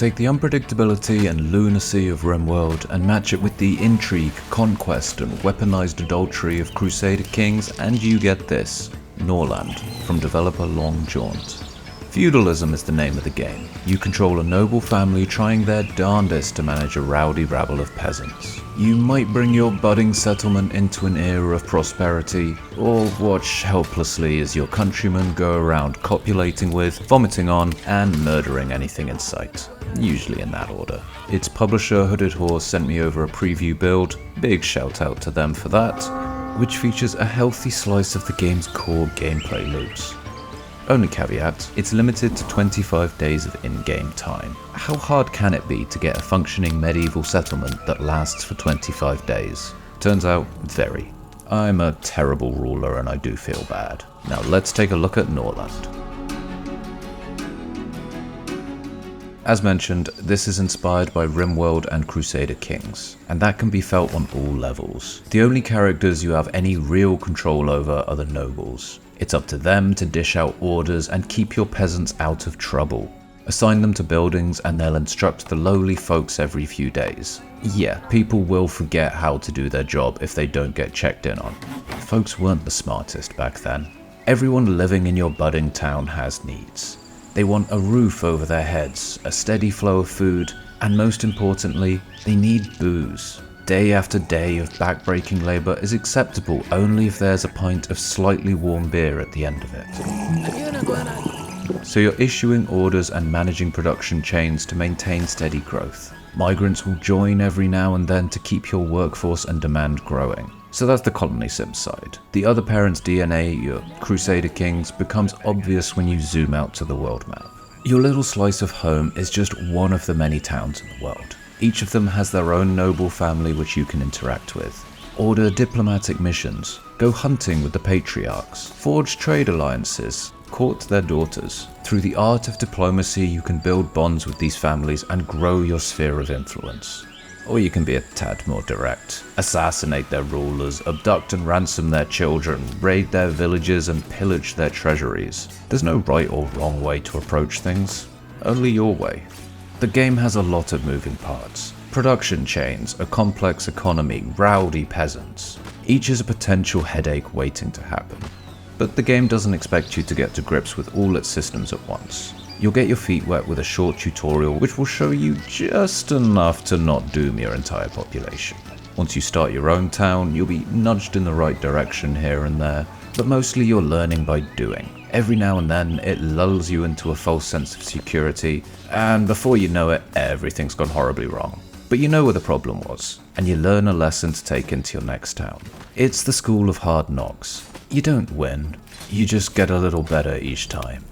Take the unpredictability and lunacy of Rimworld and match it with the intrigue, conquest and weaponized adultery of Crusader Kings and you get this, Norland, from developer Long Jaunt. Feudalism is the name of the game. You control a noble family trying their darndest to manage a rowdy rabble of peasants. You might bring your budding settlement into an era of prosperity, or watch helplessly as your countrymen go around copulating with, vomiting on, and murdering anything in sight. Usually in that order. Its publisher Hooded Horse sent me over a preview build, big shout out to them for that, which features a healthy slice of the game's core gameplay loops. Only caveat, it's limited to 25 days of in-game time. How hard can it be to get a functioning medieval settlement that lasts for 25 days? Turns out, very. I'm a terrible ruler and I do feel bad. Now let's take a look at Norland. As mentioned, this is inspired by Rimworld and Crusader Kings, and that can be felt on all levels. The only characters you have any real control over are the nobles. It's up to them to dish out orders and keep your peasants out of trouble. Assign them to buildings and they'll instruct the lowly folks every few days. Yeah, people will forget how to do their job if they don't get checked in on. Folks weren't the smartest back then. Everyone living in your budding town has needs. They want a roof over their heads, a steady flow of food, and most importantly, they need booze. Day after day of backbreaking labour is acceptable only if there's a pint of slightly warm beer at the end of it. So you're issuing orders and managing production chains to maintain steady growth. Migrants will join every now and then to keep your workforce and demand growing. So that's the colony sim side. The other parent's DNA, your Crusader Kings, becomes obvious when you zoom out to the world map. Your little slice of home is just one of the many towns in the world. Each of them has their own noble family which you can interact with. Order diplomatic missions, go hunting with the patriarchs, forge trade alliances, court their daughters. Through the art of diplomacy you can build bonds with these families and grow your sphere of influence. Or you can be a tad more direct. Assassinate their rulers, abduct and ransom their children, raid their villages and pillage their treasuries. There's no right or wrong way to approach things, only your way. The game has a lot of moving parts. Production chains, a complex economy, rowdy peasants. Each is a potential headache waiting to happen. But the game doesn't expect you to get to grips with all its systems at once. You'll get your feet wet with a short tutorial which will show you just enough to not doom your entire population. Once you start your own town, you'll be nudged in the right direction here and there, but mostly you're learning by doing. Every now and then, it lulls you into a false sense of security, and before you know it, everything's gone horribly wrong. But you know where the problem was, and you learn a lesson to take into your next town. It's the school of hard knocks. You don't win, you just get a little better each time.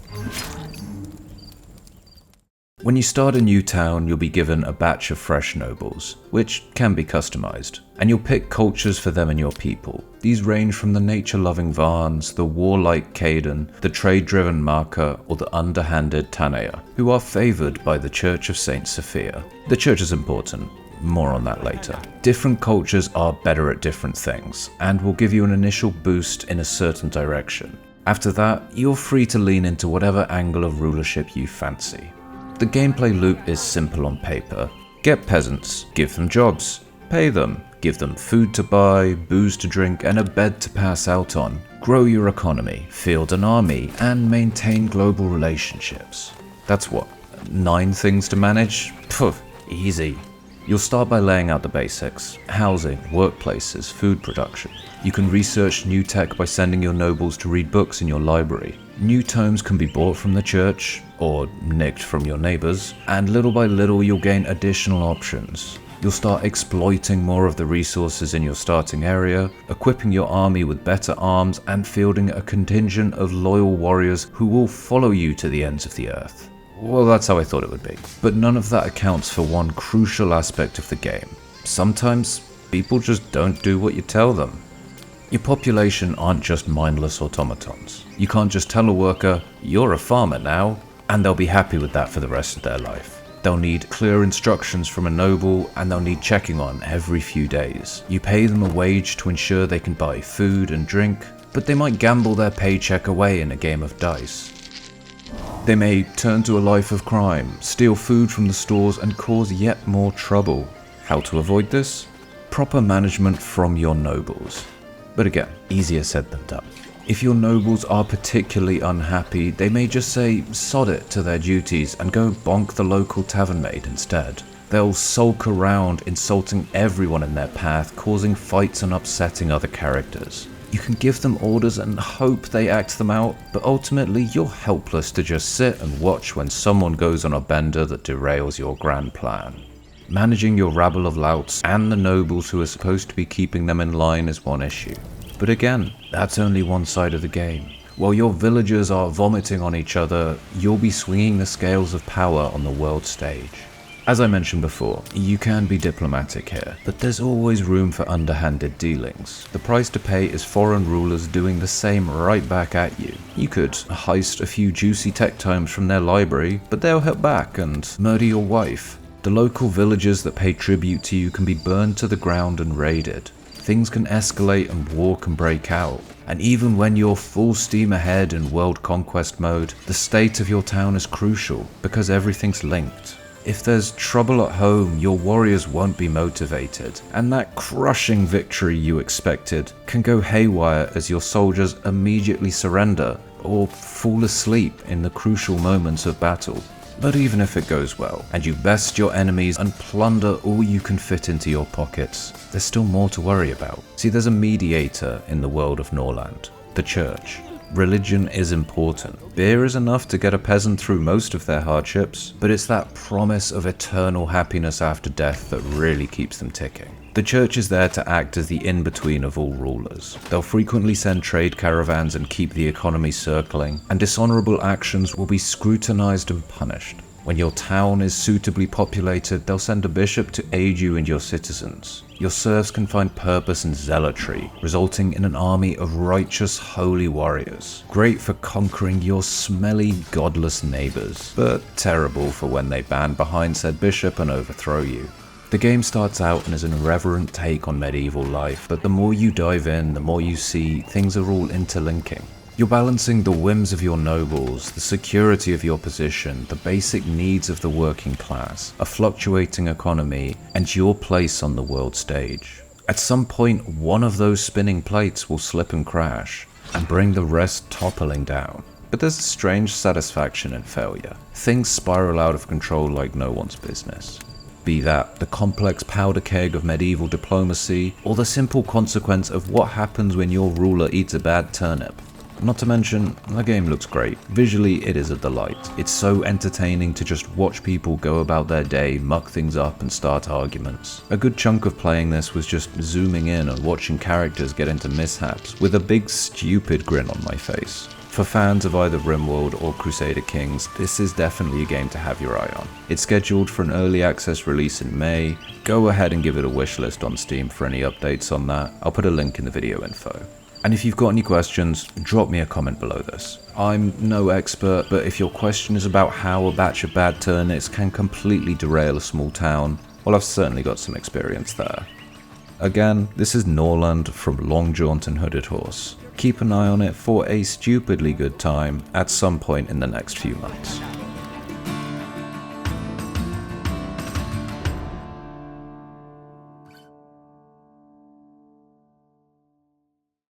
When you start a new town, you'll be given a batch of fresh nobles, which can be customized, and you'll pick cultures for them and your people. These range from the nature-loving Varns, the warlike Caden, the trade-driven Marka, or the underhanded Tanea, who are favoured by the Church of Saint Sophia. The church is important, more on that later. Different cultures are better at different things, and will give you an initial boost in a certain direction. After that, you're free to lean into whatever angle of rulership you fancy. The gameplay loop is simple on paper. Get peasants, give them jobs, pay them, give them food to buy, booze to drink, and a bed to pass out on. Grow your economy, field an army, and maintain global relationships. That's what, 9 things to manage? Phew, easy. You'll start by laying out the basics: housing, workplaces, food production. You can research new tech by sending your nobles to read books in your library. New tomes can be bought from the church, or nicked from your neighbours, and little by little you'll gain additional options. You'll start exploiting more of the resources in your starting area, equipping your army with better arms, and fielding a contingent of loyal warriors who will follow you to the ends of the earth. Well, that's how I thought it would be. But none of that accounts for one crucial aspect of the game. Sometimes people just don't do what you tell them. Your population aren't just mindless automatons. You can't just tell a worker, "You're a farmer now," and they'll be happy with that for the rest of their life. They'll need clear instructions from a noble, and they'll need checking on every few days. You pay them a wage to ensure they can buy food and drink, but they might gamble their paycheck away in a game of dice. They may turn to a life of crime, steal food from the stores, and cause yet more trouble. How to avoid this? Proper management from your nobles. But again, easier said than done. If your nobles are particularly unhappy, they may just say sod it to their duties and go bonk the local tavern maid instead. They'll sulk around, insulting everyone in their path, causing fights and upsetting other characters. You can give them orders and hope they act them out, but ultimately you're helpless to just sit and watch when someone goes on a bender that derails your grand plan. Managing your rabble of louts and the nobles who are supposed to be keeping them in line is one issue. But again, that's only one side of the game. While your villagers are vomiting on each other, you'll be swinging the scales of power on the world stage. As I mentioned before, you can be diplomatic here, but there's always room for underhanded dealings. The price to pay is foreign rulers doing the same right back at you. You could heist a few juicy tech tomes from their library, but they'll hit back and murder your wife. The local villagers that pay tribute to you can be burned to the ground and raided. Things can escalate and war can break out. And even when you're full steam ahead in world conquest mode, the state of your town is crucial because everything's linked. If there's trouble at home, your warriors won't be motivated, and that crushing victory you expected can go haywire as your soldiers immediately surrender or fall asleep in the crucial moments of battle. But even if it goes well, and you best your enemies and plunder all you can fit into your pockets, there's still more to worry about. See, there's a mediator in the world of Norland, the church. Religion is important. Beer is enough to get a peasant through most of their hardships, but it's that promise of eternal happiness after death that really keeps them ticking. The church is there to act as the in-between of all rulers. They'll frequently send trade caravans and keep the economy circling, and dishonorable actions will be scrutinized and punished. When your town is suitably populated, they'll send a bishop to aid you and your citizens. Your serfs can find purpose in zealotry, resulting in an army of righteous, holy warriors. Great for conquering your smelly, godless neighbors, but terrible for when they band behind said bishop and overthrow you. The game starts out and is an irreverent take on medieval life, but the more you dive in, the more you see things are all interlinking. You're balancing the whims of your nobles, the security of your position, the basic needs of the working class, a fluctuating economy, and your place on the world stage. At some point, one of those spinning plates will slip and crash, and bring the rest toppling down. But there's a strange satisfaction in failure. Things spiral out of control like no one's business. Be that the complex powder keg of medieval diplomacy, or the simple consequence of what happens when your ruler eats a bad turnip. Not to mention, the game looks great. Visually, it is a delight. It's so entertaining to just watch people go about their day, muck things up and start arguments. A good chunk of playing this was just zooming in and watching characters get into mishaps with a big stupid grin on my face. For fans of either Rimworld or Crusader Kings, this is definitely a game to have your eye on. It's scheduled for an early access release in May. Go ahead and give it a wishlist on Steam for any updates on that. I'll put a link in the video info. And if you've got any questions, drop me a comment below this. I'm no expert, but if your question is about how a batch of bad turnips can completely derail a small town, well, I've certainly got some experience there. Again, this is Norland from Long Jaunt and Hooded Horse. Keep an eye on it for a stupidly good time at some point in the next few months.